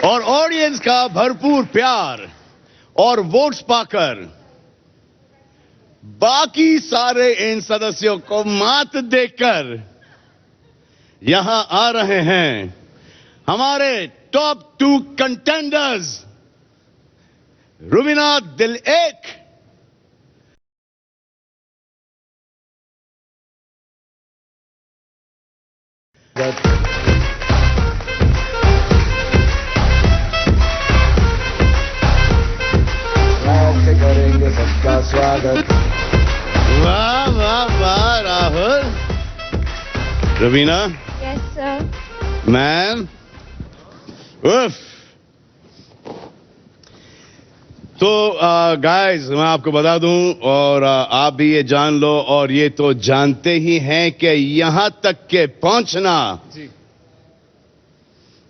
और ऑडियंस का भरपूर प्यार और वोट्स पाकर बाकी सारे इन सदस्यों को मात देकर यहां आ रहे हैं हमारे टॉप 2 कंटेंडर्स रुबीना दिल एक करेंगे सबका स्वागत। वाह वाह वाह Rahul Rubina yes sir. Ma'am उफ तो गाइस मैं आपको बता दूं और आप भी ये जान लो और ये तो जानते ही हैं कि यहां तक के पहुंचना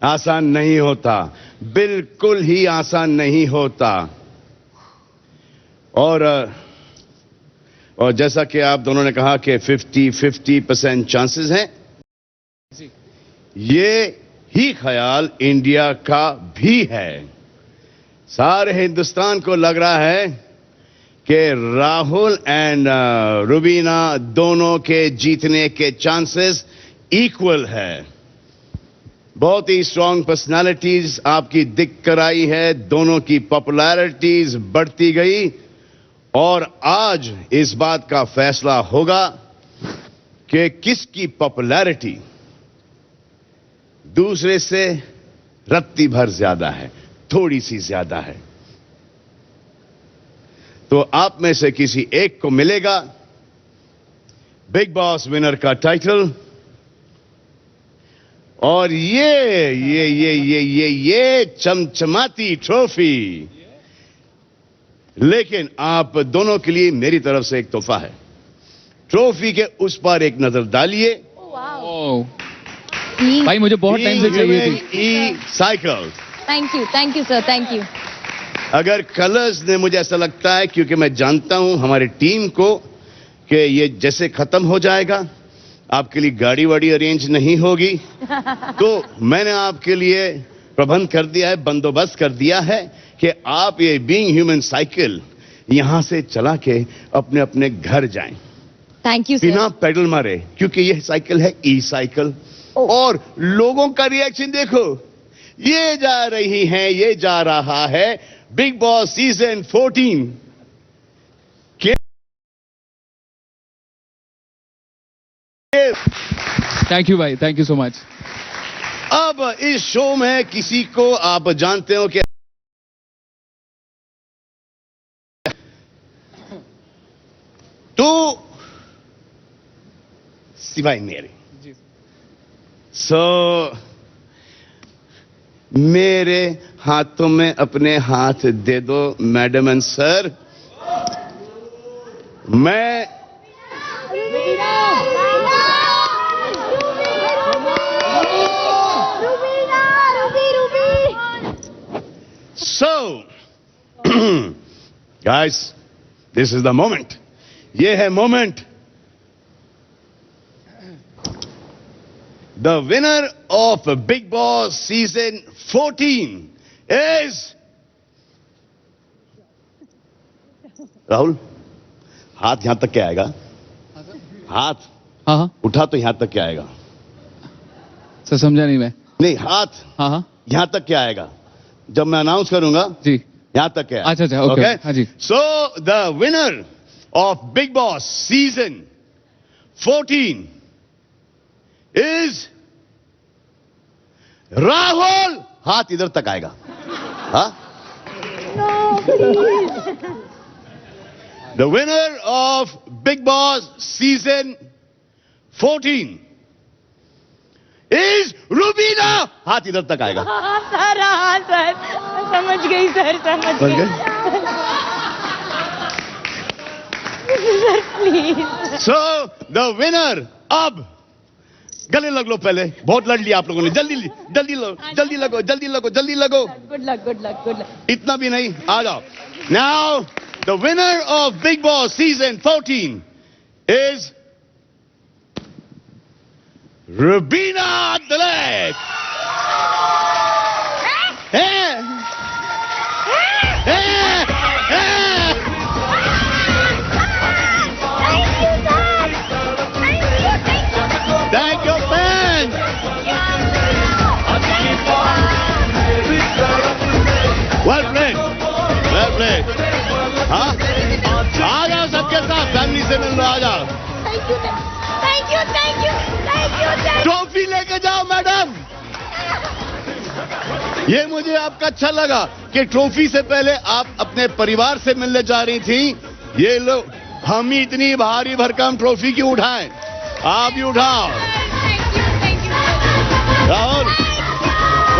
आसान नहीं होता, बिल्कुल ही आसान नहीं होता। और जैसा कि आप दोनों ने कहा कि 50% चांसेस हैं, ये ही ख्याल इंडिया का भी है। सारे हिंदुस्तान को लग रहा है कि राहुल एंड रुबीना दोनों के जीतने के चांसेस इक्वल है। बहुत ही स्ट्रांग पर्सनालिटीज आपकी दिख कर आई है, दोनों की पॉपुलैरिटीज बढ़ती गई और आज इस बात का फैसला होगा कि किसकी पॉपुलैरिटी दूसरे से रत्ती भर ज्यादा है, थोड़ी सी ज्यादा है। तो आप में से किसी एक को मिलेगा बिग बॉस विनर का टाइटल और ये चमचमाती ट्रॉफी। लेकिन आप दोनों के लिए मेरी तरफ से एक तोहफा है। ट्रॉफी के उस पर एक नजर डालिए। भाई मुझे बहुत टाइम से चाहिए थी। E cycle. Thank you sir, thank you. अगर कलर्स ने, मुझे ऐसा लगता है क्योंकि मैं जानता हूं हमारी टीम को कि ये जैसे खत्म हो जाएगा आपके लिए गाड़ी वाड़ी अरेंज नहीं होगी, तो मैंने आपके लिए प्रबंध कर दिया है, बंदोबस्त कर दिया है कि आप ये बीइंग ह्यूमन साइकिल यहां से चला के अपने अपने घर जाएं थैंक यू बिना सर। पेडल मारे, क्योंकि यह साइकिल है ई साइकिल। और लोगों का रिएक्शन देखो, ये जा रही है, ये जा रहा है बिग बॉस सीजन 14 के। थैंक यू भाई, थैंक यू सो मच। अब इस शो में किसी को आप जानते हो कि तो सिवाय मेरे मेरे हाथों में अपने हाथ दे दो मैडम एंड सर। मैं guys, this is the moment. ये है moment. The winner of Big Boss season 14 is Rahul. हाथ यहां तक क्या आएगा? हाथ हाँ उठा तो यहां तक क्या आएगा? सर समझा नहीं मैं। नहीं, हाथ हाँ यहां तक क्या आएगा? जब मैं अनाउंस करूंगा जी। यहां तक क्या? अच्छा ओके। हाँ जी। So the winner of Bigg Boss season 14 is Rahul. हाथ इधर तक आएगा। हाँ, the winner of Bigg Boss season 14 is Rubina. हाथ इधर तक आएगा। सर हाँ सर, समझ गई सर, समझ समझ गई। गए? Sir please. So the winner, अब गले लग लो पहले, बहुत लड़ लिया आप लोगों ने। जल्दी जल्दी लो, जल्दी लगो, जल्दी लगो, जल्दी लगो। Good luck, good luck, good luck. इतना भी नहीं, आ जाओ। Now the winner of Bigg Boss season 14 is Rubina दिल एक। Thank you, fans. Well played. Well played. हाँ? आ जाओ सबके साथ फैमिली से मिल लो आ जाओ ट्रॉफी लेके जाओ मैडम ये मुझे आपका अच्छा लगा कि ट्रॉफी से पहले आप अपने परिवार से मिलने जा रही थी ये लोग हम ही इतनी भारी भरकम ट्रॉफी क्यों उठाएं आप भी उठाओ Rahul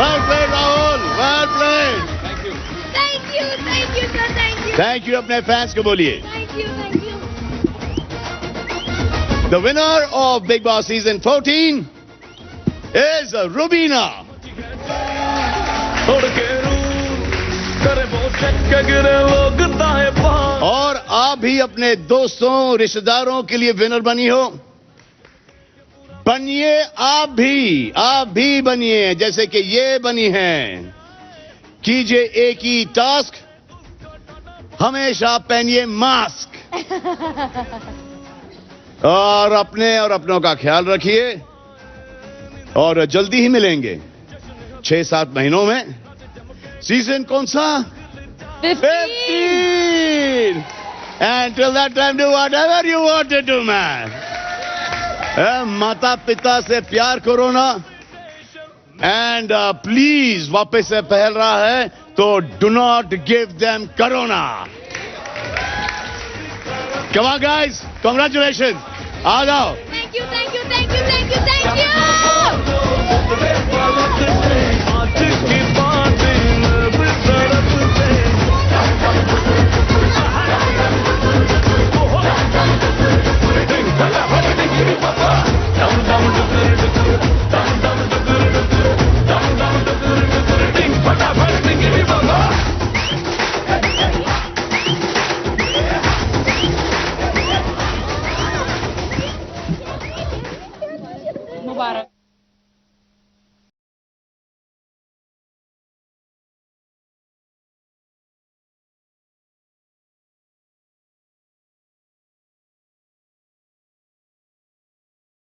well played Rahul well played thank you अपने फैंस को बोलिए The winner of Big Boss Season 14 is Rubina. और आप भी अपने दोस्तों रिश्तेदारों के लिए विनर बनी हो बनिए आप भी बनिए जैसे कि ये बनी हैं कीजिए एक ही टास्क हमेशा पहनिए मास्क और अपने और अपनों का ख्याल रखिए और जल्दी ही मिलेंगे 6-7 महीनों में सीजन कौन सा 15 and till that time do whatever you want to do man माता पिता से प्यार करो ना एंड प्लीज वापस से फैल रहा है तो do not give them corona Come on, guys. Congratulations. आ जाओ. Thank you.